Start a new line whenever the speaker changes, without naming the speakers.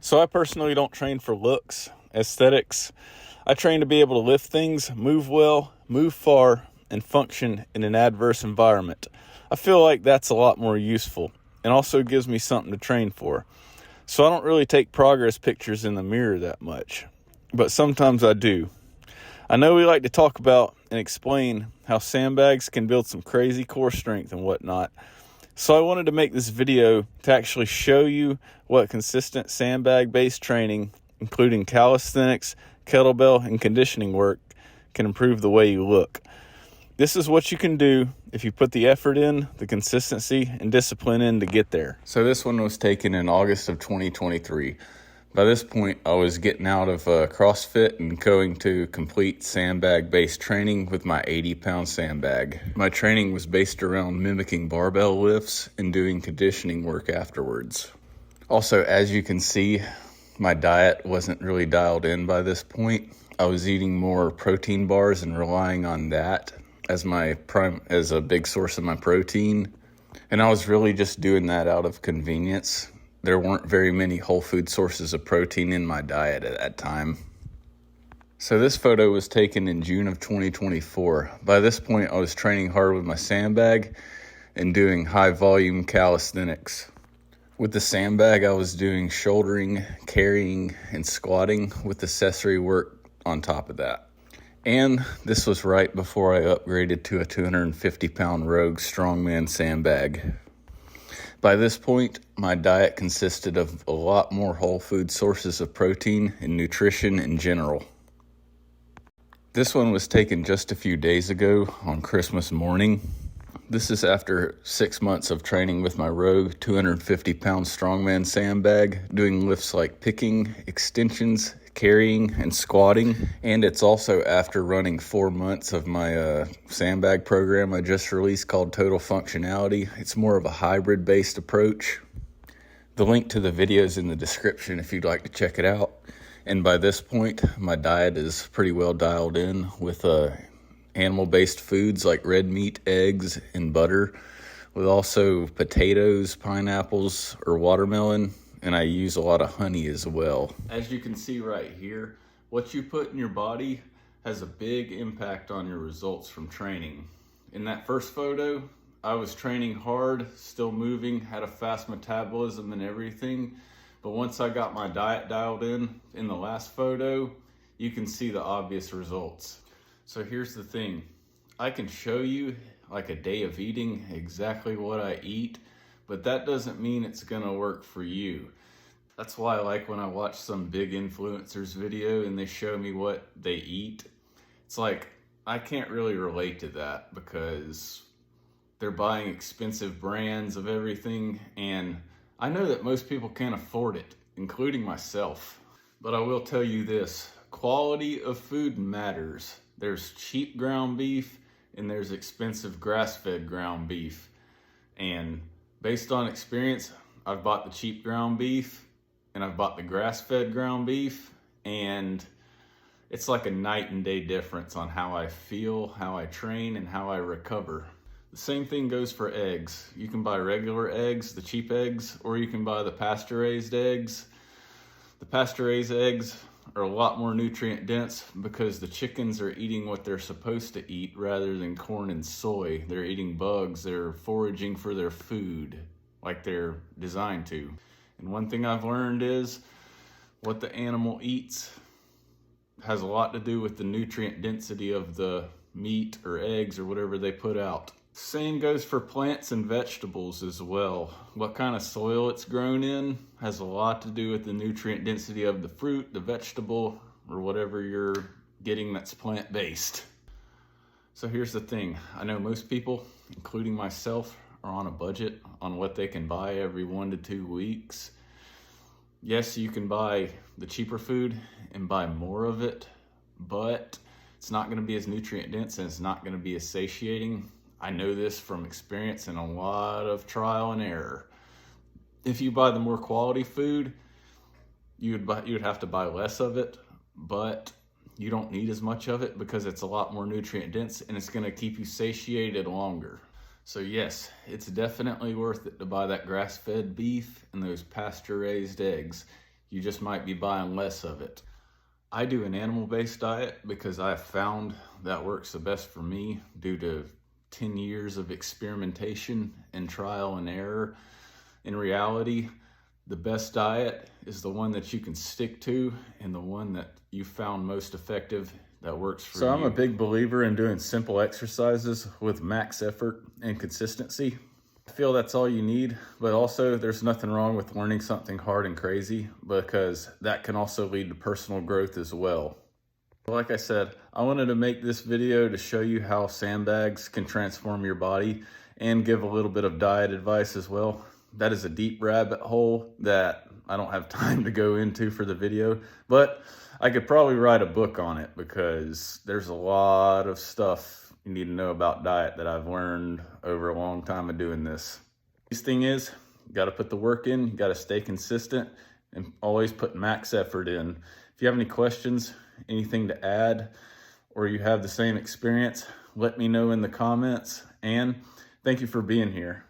So I personally don't train for looks, aesthetics. I train to be able to lift things, move well, move far, and function in an adverse environment. I feel like that's a lot more useful and also gives me something to train for. So I don't really take progress pictures in the mirror that much, but sometimes I do. I know we like to talk about and explain how sandbags can build some crazy core strength and whatnot. So I wanted to make this video to actually show you what consistent sandbag-based training, including calisthenics, kettlebell, and conditioning work, can improve the way you look. This is what you can do if you put the effort in, the consistency, and discipline in to get there. So this one was taken in August of 2023. By this point, I was getting out of CrossFit and going to complete sandbag-based training with my 80-pound sandbag. My training was based around mimicking barbell lifts and doing conditioning work afterwards. Also, as you can see, my diet wasn't really dialed in by this point. I was eating more protein bars and relying on that as a big source of my protein. And I was really just doing that out of convenience. There weren't very many whole food sources of protein in my diet at that time. So this photo was taken in June of 2024. By this point, I was training hard with my sandbag and doing high volume calisthenics. With the sandbag, I was doing shouldering, carrying, and squatting with accessory work on top of that. And this was right before I upgraded to a 250-pound Rogue Strongman sandbag. By this point, my diet consisted of a lot more whole food sources of protein and nutrition in general. This one was taken just a few days ago on Christmas morning. This is after 6 months of training with my Rogue 250-pound Strongman sandbag, doing lifts like picking, extensions, carrying, and squatting. And it's also after running 4 months of my sandbag program I just released called Total Functionality. It's more of a hybrid-based approach. The link to the video is in the description if you'd like to check it out. And by this point, my diet is pretty well dialed in with animal-based foods like red meat, eggs, and butter, with also potatoes, pineapples, or watermelon. And I use a lot of honey as well. As you can see right here, what you put in your body has a big impact on your results from training. In that first photo, I was training hard, still moving, had a fast metabolism and everything. But once I got my diet dialed in the last photo, you can see the obvious results. So here's the thing. I can show you like a day of eating exactly what I eat, but that doesn't mean it's gonna work for you. That's why I like when I watch some big influencers video and they show me what they eat. It's like, I can't really relate to that because they're buying expensive brands of everything, and I know that most people can't afford it, including myself. But I will tell you this, quality of food matters. There's cheap ground beef and there's expensive grass-fed ground beef. And based on experience, I've bought the cheap ground beef and I've bought the grass-fed ground beef, and it's like a night and day difference on how I feel, how I train, and how I recover. The same thing goes for eggs. You can buy regular eggs, the cheap eggs, or you can buy the pasture-raised eggs. The pasture-raised eggs are a lot more nutrient dense because the chickens are eating what they're supposed to eat rather than corn and soy. They're eating bugs, they're foraging for their food like they're designed to. And one thing I've learned is what the animal eats has a lot to do with the nutrient density of the meat or eggs or whatever they put out. Same goes for plants and vegetables as well. What kind of soil it's grown in has a lot to do with the nutrient density of the fruit, the vegetable, or whatever you're getting that's plant-based. So here's the thing. I know most people, including myself, are on a budget on what they can buy every 1 to 2 weeks. Yes, you can buy the cheaper food and buy more of it, but it's not going to be as nutrient dense and it's not going to be as satiating. I know this from experience and a lot of trial and error. If you buy the more quality food, you would have to buy less of it, but you don't need as much of it because it's a lot more nutrient dense and it's going to keep you satiated longer. So yes, it's definitely worth it to buy that grass-fed beef and those pasture-raised eggs. You just might be buying less of it. I do an animal-based diet because I have found that works the best for me due to 10 years of experimentation and trial and error. In reality, the best diet is the one that you can stick to and the one that you found most effective that works for you. So I'm a big believer in doing simple exercises with max effort and consistency. I feel that's all you need, but also there's nothing wrong with learning something hard and crazy because that can also lead to personal growth as well. Like I said, I wanted to make this video to show you how sandbags can transform your body and give a little bit of diet advice as well. That is a deep rabbit hole that I don't have time to go into for the video, but I could probably write a book on it because there's a lot of stuff you need to know about diet that I've learned over a long time of doing this. The thing is, you got to put the work in, you got to stay consistent, and always put max effort in. If you have any questions, anything to add, or you have the same experience, let me know in the comments. And thank you for being here.